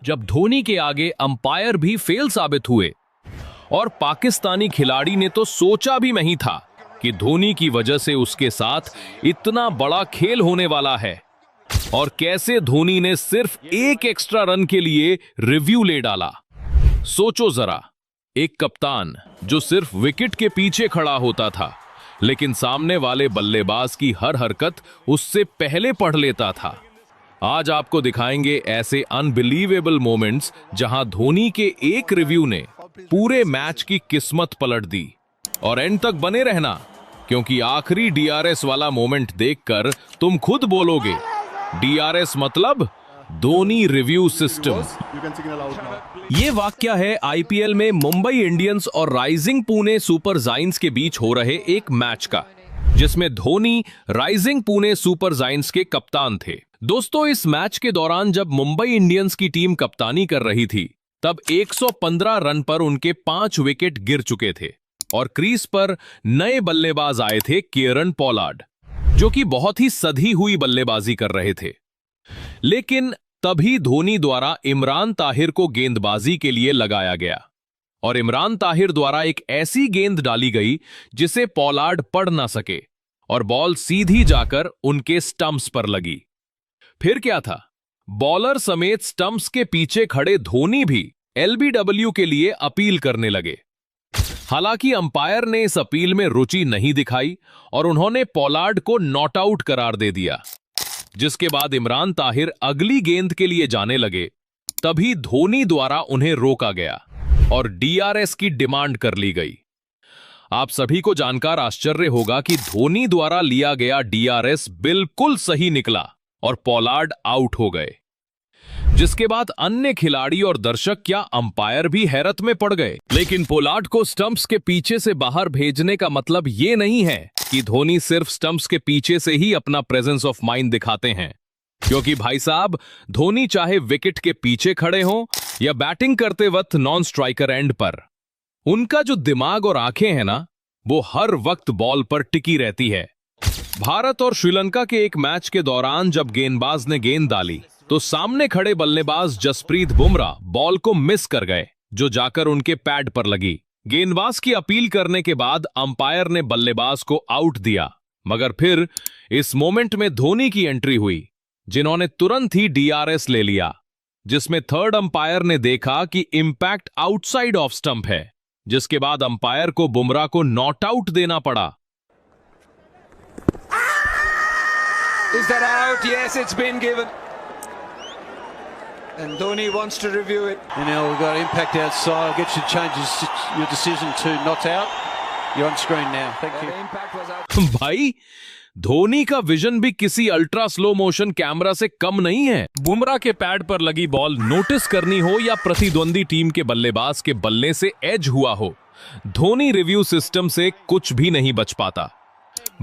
जब धोनी के आगे अंपायर भी फेल साबित हुए और पाकिस्तानी खिलाड़ी ने तो सोचा भी नहीं था कि धोनी की वजह से उसके साथ इतना बड़ा खेल होने वाला है और कैसे धोनी ने सिर्फ एक एक्स्ट्रा रन के लिए रिव्यू ले डाला। सोचो जरा, एक कप्तान जो सिर्फ विकेट के पीछे खड़ा होता था लेकिन सामने वाले बल्लेबाज की हर हरकत उससे पहले पढ़ लेता था। आज आपको दिखाएंगे ऐसे अनबिलीवेबल मोमेंट्स जहां धोनी के एक रिव्यू ने पूरे मैच की किस्मत पलट दी। और एंड तक बने रहना, क्योंकि आखिरी डीआरएस वाला मोमेंट देखकर तुम खुद बोलोगे डीआरएस मतलब धोनी रिव्यू सिस्टम। ये वाकया है आईपीएल में मुंबई इंडियंस और राइजिंग पुणे सुपर जायंट्स के बीच हो रहे एक मैच का, जिसमें Dhoni rising Pune super giants के कप्तान थे। दोस्तों, इस मैच के दौरान जब मुंबई इंडियंस की टीम कप्तानी कर रही थी तब 115 रन पर उनके 5 विकेट गिर चुके थे और क्रीज पर नए बल्लेबाज आए थे किरण पोलार्ड, जो कि बहुत ही सधी हुई बल्लेबाजी कर रहे थे। लेकिन तभी धोनी द्वारा इमरान ताहिर को गेंदबाजी के लिए लगाया गया और इमरान ताहिर द्वारा एक ऐसी गेंद डाली गई जिसे पोलार्ड पढ़ ना सके और बॉल सीधी जाकर उनके स्टंप्स पर लगी। फिर क्या था, बॉलर समेत स्टंप्स के पीछे खड़े धोनी भी एलबीडब्ल्यू के लिए अपील करने लगे। हालांकि अंपायर ने इस अपील में रुचि नहीं दिखाई और उन्होंने पोलार्ड को नॉट आउट करार दे दिया, जिसके बाद इमरान ताहिर अगली गेंद के लिए जाने लगे। तभी धोनी द्वारा उन्हें रोका गया और डीआरएस की डिमांड कर ली गई। आप सभी को जानकर आश्चर्य होगा कि धोनी द्वारा लिया गया डीआरएस बिल्कुल सही निकला और पोलार्ड आउट हो गए, जिसके बाद अन्य खिलाड़ी और दर्शक क्या अंपायर भी हैरत में पड़ गए। लेकिन पोलार्ड को स्टंप्स के पीछे से बाहर भेजने का मतलब यह नहीं है कि धोनी सिर्फ स्टंप्स के पीछे से ही अपना प्रेजेंस ऑफ माइंड दिखाते हैं, क्योंकि भाई साहब, धोनी चाहे विकेट के पीछे खड़े हों या बैटिंग करते वक्त नॉन स्ट्राइकर एंड पर, उनका जो दिमाग और आंखें हैं ना, वो हर वक्त बॉल पर टिकी रहती है। भारत और श्रीलंका के एक मैच के दौरान जब गेंदबाज ने गेंद डाली तो सामने खड़े बल्लेबाज जसप्रीत बुमराह बॉल को मिस कर गए, जो जाकर उनके पैड पर लगी। गेंदबाज की अपील करने के बाद अंपायर ने बल्लेबाज को आउट दिया, मगर फिर इस मोमेंट में धोनी की एंट्री हुई, जिन्होंने तुरंत ही डीआरएस ले लिया, जिसमें थर्ड अंपायर ने देखा कि इंपैक्ट आउटसाइड ऑफ स्टंप है, जिसके बाद अंपायर को बुमराह को नॉट आउट देना पड़ा। Is that out? Yes, it's been given. And Dhoni wants to review it. And now we've got impact outside. I'll get you to change your decision to not out. You're on screen now. Thank you. The impact was out. भाई, धोनी का vision भी किसी ultra slow motion camera से कम नहीं है। बुमराह के pad पर लगी बॉल नोटिस करनी हो या प्रतिद्वंदी टीम के बल्लेबाज के बल्ले से एज हुआ हो, धोनी रिव्यू सिस्टम से कुछ भी नहीं बच पाता।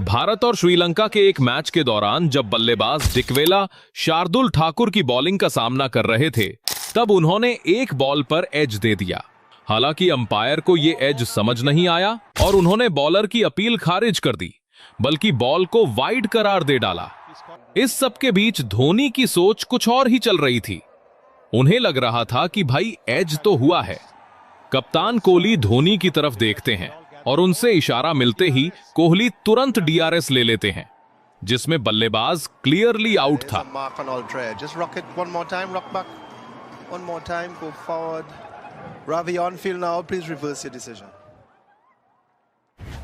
भारत और श्रीलंका के एक मैच के दौरान जब बल्लेबाज डिकवेला शार्दुल ठाकुर की बॉलिंग का सामना कर रहे थे, तब उन्होंने एक बॉल पर एज दे दिया। हालांकि अंपायर को यह एज समझ नहीं आया और उन्होंने बॉलर की अपील खारिज कर दी, बल्कि बॉल को वाइड करार दे डाला। इस सब के बीच धोनी की सोच कुछ और ही चल रही थी। उन्हें लग रहा था कि भाई एज तो हुआ है। कप्तान कोहली धोनी की तरफ देखते हैं और उनसे इशारा मिलते ही कोहली तुरंत डीआरएस ले लेते हैं, जिसमें बल्लेबाज क्लियरली आउट था।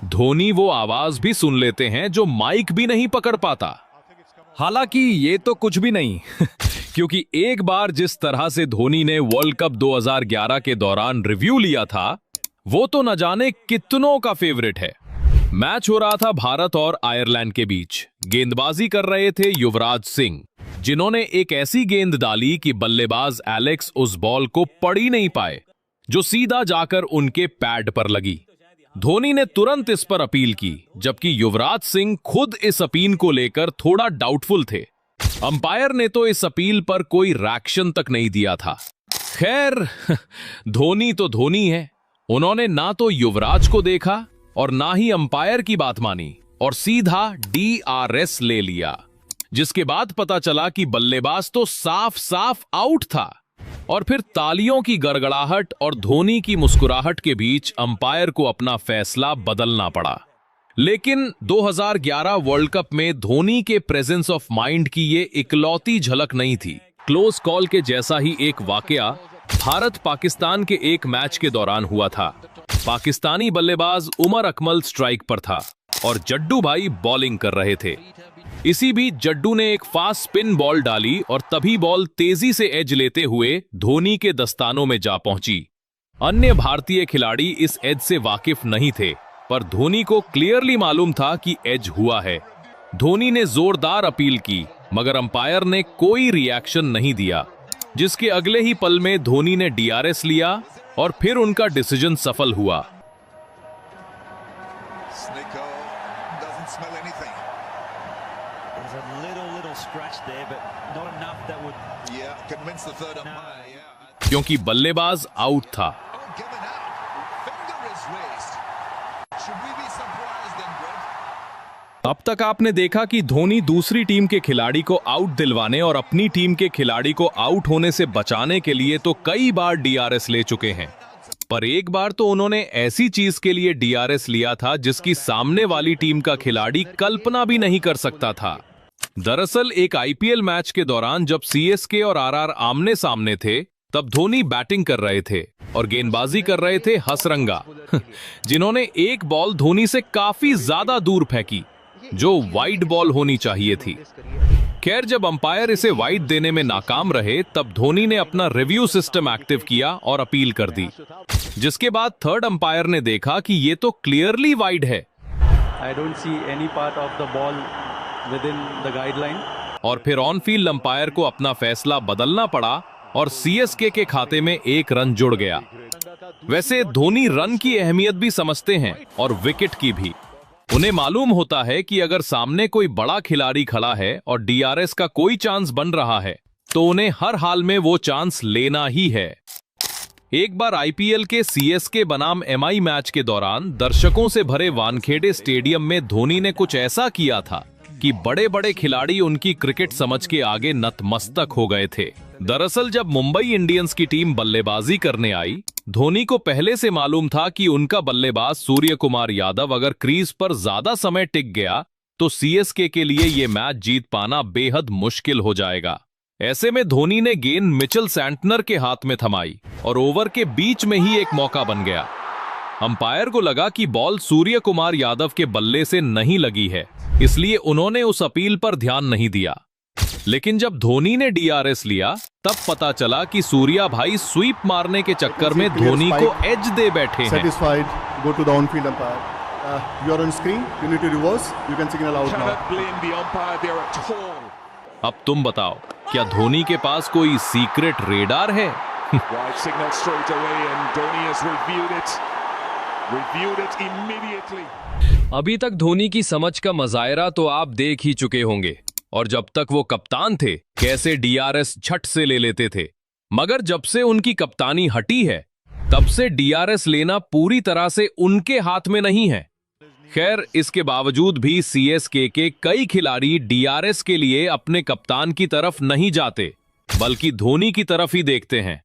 धोनी वो आवाज भी सुन लेते हैं जो माइक भी नहीं पकड़ पाता। हालांकि ये तो कुछ भी नहीं क्योंकि एक बार जिस तरह से धोनी ने वर्ल्ड कप 2011 के दौरान रिव्यू लिया था, वो तो न जाने कितनों का फेवरेट है। मैच हो रहा था भारत और आयरलैंड के बीच। गेंदबाजी कर रहे थे युवराज सिंह, जिन्होंने एक ऐसी गेंद डाली कि बल्लेबाज एलेक्स उस बॉल को पढ़ ही नहीं पाए, जो सीधा जाकर उनके पैड पर लगी। धोनी ने तुरंत इस पर अपील की, जबकि युवराज सिंह खुद इस अपील को लेकर थोड़ा डाउटफुल थे। अंपायर ने तो इस अपील पर कोई रिएक्शन तक नहीं दिया था। खैर, धोनी तो धोनी है। उन्होंने ना तो युवराज को देखा और ना ही अंपायर की बात मानी और सीधा डीआरएस ले लिया, जिसके बाद पता चला कि बल्लेबाज तो साफ साफ आउट था। और फिर तालियों की गड़गड़ाहट और धोनी की मुस्कुराहट के बीच अंपायर को अपना फैसला बदलना पड़ा। लेकिन 2011 वर्ल्ड कप में धोनी के प्रेजेंस ऑफ माइंड की ये इकलौती झलक नहीं थी। क्लोज कॉल के जैसा ही एक वाकया भारत पाकिस्तान के एक मैच के दौरान हुआ था। पाकिस्तानी बल्लेबाज उमर अकमल स्ट्राइक पर था और जड्डू भाई बॉलिंग कर रहे थे। इसी बीच जड्डू ने एक फास्ट स्पिन बॉल डाली और तभी बॉल तेजी से एज लेते हुए धोनी के दस्तानों में जा पहुंची। अन्य भारतीय खिलाड़ी इस एज से वाकिफ नहीं थे, पर धोनी को क्लियरली मालूम था कि एज हुआ है। धोनी ने जोरदार अपील की, मगर अंपायर ने कोई रिएक्शन नहीं दिया, जिसके अगले ही पल में धोनी ने डीआरएस लिया और फिर उनका डिसीजन सफल हुआ। क्योंकि बल्लेबाज आउट था। अब तक आपने देखा कि धोनी दूसरी टीम के खिलाड़ी को आउट दिलवाने और अपनी टीम के खिलाड़ी को आउट होने से बचाने के लिए तो कई बार डीआरएस ले चुके हैं, पर एक बार तो उन्होंने ऐसी चीज के लिए डीआरएस लिया था जिसकी सामने वाली टीम का खिलाड़ी कल्पना भी नहीं कर सकता था। दरअसल एक आईपीएल मैच के दौरान जब सीएसके और आरआर आमने सामने थे, तब धोनी बैटिंग कर रहे थे और गेंदबाजी कर रहे थे हसरंगा, जिन्होंने एक बॉल धोनी से काफी ज्यादा दूर फेंकी, जो वाइड बॉल होनी चाहिए थी। खैर, जब अंपायर इसे वाइड देने में नाकाम रहे, तब धोनी ने अपना रिव्यू सिस्टम एक्टिव किया और अपील कर दी, जिसके बाद थर्ड अंपायर ने देखा कि ये तो क्लियरली वाइड है। I don't see any part of the ball within the guideline. और फिर ऑन फील्ड अंपायर को अपना फैसला बदलना पड़ा और सीएसके के खाते में एक रन जुड़ गया। वैसे धोनी रन की अहमियत भी समझते हैं और विकेट की भी। उन्हें मालूम होता है कि अगर सामने कोई बड़ा खिलाड़ी खड़ा है और डीआरएस का कोई चांस बन रहा है, तो उन्हें हर हाल में वो चांस लेना ही है। एक बार आईपीएल के सीएसके बनाम एमआई मैच के दौरान दर्शकों से भरे वानखेड़े स्टेडियम में धोनी ने कुछ ऐसा किया था कि बड़े बड़े खिलाड़ी उनकी क्रिकेट समझ के आगे नतमस्तक हो गए थे। दरअसल जब मुंबई इंडियंस की टीम बल्लेबाजी करने आई, धोनी को पहले से मालूम था कि उनका बल्लेबाज सूर्य कुमार यादव अगर क्रीज पर ज्यादा समय टिक गया तो सीएसके के लिए ये मैच जीत पाना बेहद मुश्किल हो जाएगा। ऐसे में धोनी ने गेंद मिचेल सैंटनर के हाथ में थमाई और ओवर के बीच में ही एक मौका बन गया। अंपायर को लगा कि बॉल सूर्य कुमार यादव के बल्ले से नहीं लगी है, इसलिए उन्होंने उस अपील पर ध्यान नहीं दिया। लेकिन जब धोनी ने डीआरएस लिया, तब पता चला कि सूर्या भाई स्वीप मारने के चक्कर में धोनी को एज दे बैठे हैं। अब तुम बताओ, क्या धोनी के पास कोई सीक्रेट रेडार है? अभी तक धोनी की समझ का मजायरा तो आप देख ही चुके होंगे, और जब तक वो कप्तान थे कैसे डीआरएस झट से ले लेते थे, मगर जब से उनकी कप्तानी हटी है तब से डीआरएस लेना पूरी तरह से उनके हाथ में नहीं है। खैर, इसके बावजूद भी सीएसके के कई खिलाड़ी डीआरएस के लिए अपने कप्तान की तरफ नहीं जाते, बल्कि धोनी की तरफ ही देखते हैं।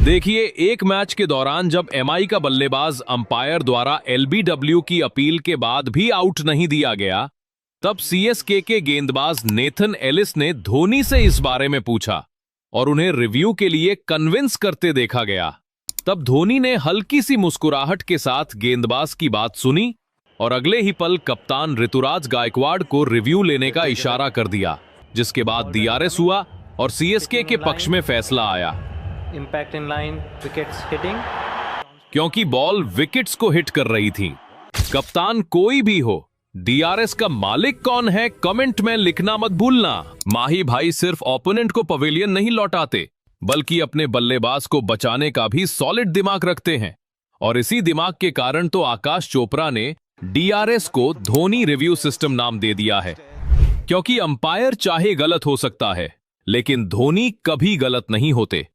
देखिए, एक मैच के दौरान जब एमआई का बल्लेबाज अंपायर द्वारा एलबीडब्ल्यू की अपील के बाद भी आउट नहीं दिया गया, तब सीएसके के गेंदबाज नेथन एलिस ने धोनी से इस बारे में पूछा और उन्हें रिव्यू के लिए कन्विंस करते देखा गया। तब धोनी ने हल्की सी मुस्कुराहट के साथ गेंदबाज की बात सुनी और अगले ही पल कप्तान ऋतुराज गायकवाड़ को रिव्यू लेने का इशारा कर दिया, जिसके बाद डीआरएस हुआ और सीएसके के पक्ष में फैसला आया। Impact in line, wickets hitting. क्योंकि बॉल विकेट्स को हिट कर रही थी। कप्तान कोई भी हो, डीआरएस का मालिक कौन है, कमेंट में लिखना मत भूलना। माही भाई सिर्फ ओपोनेंट को पवेलियन नहीं लौटाते, बल्कि अपने बल्लेबाज को बचाने का भी सॉलिड दिमाग रखते हैं, और इसी दिमाग के कारण तो आकाश चोपड़ा ने डीआरएस को धोनी रिव्यू सिस्टम नाम दे दिया है। क्योंकि अंपायर चाहे गलत हो सकता है, लेकिन धोनी कभी गलत नहीं होते।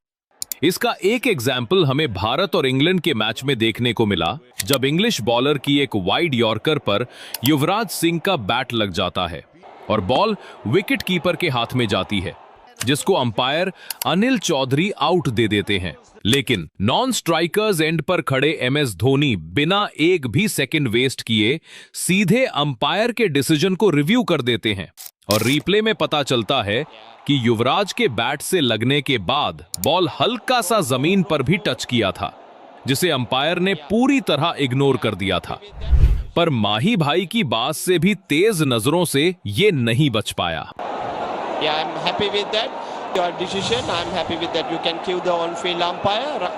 इसका एक एग्जाम्पल हमें भारत और इंग्लैंड के मैच में देखने को मिला, जब इंग्लिश बॉलर की एक वाइड यॉर्कर पर युवराज सिंह का बैट लग जाता है और बॉल विकेट कीपर के हाथ में जाती है। जिसको अंपायर अनिल चौधरी आउट दे देते हैं। लेकिन नॉन स्ट्राइकर्स एंड पर खड़े एमएस धोनी बिना एक भी सेकंड वेस्ट किए सीधे अंपायर के डिसीजन को रिव्यू कर देते हैं और रिप्ले में पता चलता है कि युवराज के बैट से लगने के बाद बॉल हल्का सा जमीन पर भी टच किया था, जिसे अंपायर ने पूरी तरह इग्नोर कर दिया था। पर माही भाई की बात से भी तेज नजरों से ये नहीं बच पाया। Yeah, I'm happy with that. Your decision, I'm happy with that. You can cue the on-field umpire.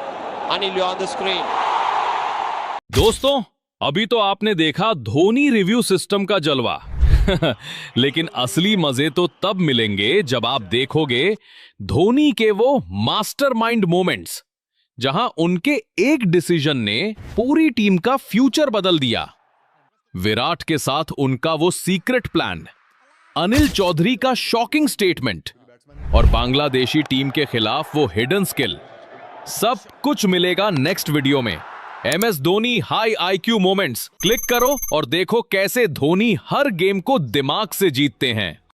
Anil, you're on the screen. दोस्तों, अभी तो आपने देखा धोनी रिव्यू सिस्टम का जलवा। लेकिन असली मजे तो तब मिलेंगे जब आप देखोगे धोनी के वो मास्टरमाइंड मोमेंट्स, जहां उनके एक डिसीजन ने पूरी टीम का फ्यूचर बदल दिया। विराट के साथ उनका वो सीक्रेट प्लान, अनिल चौधरी का शॉकिंग स्टेटमेंट और बांग्लादेशी टीम के खिलाफ वो हिडन स्किल, सब कुछ मिलेगा नेक्स्ट वीडियो में। MS Dhoni high IQ moments click करो और देखो कैसे धोनी हर गेम को दिमाग से जीतते हैं।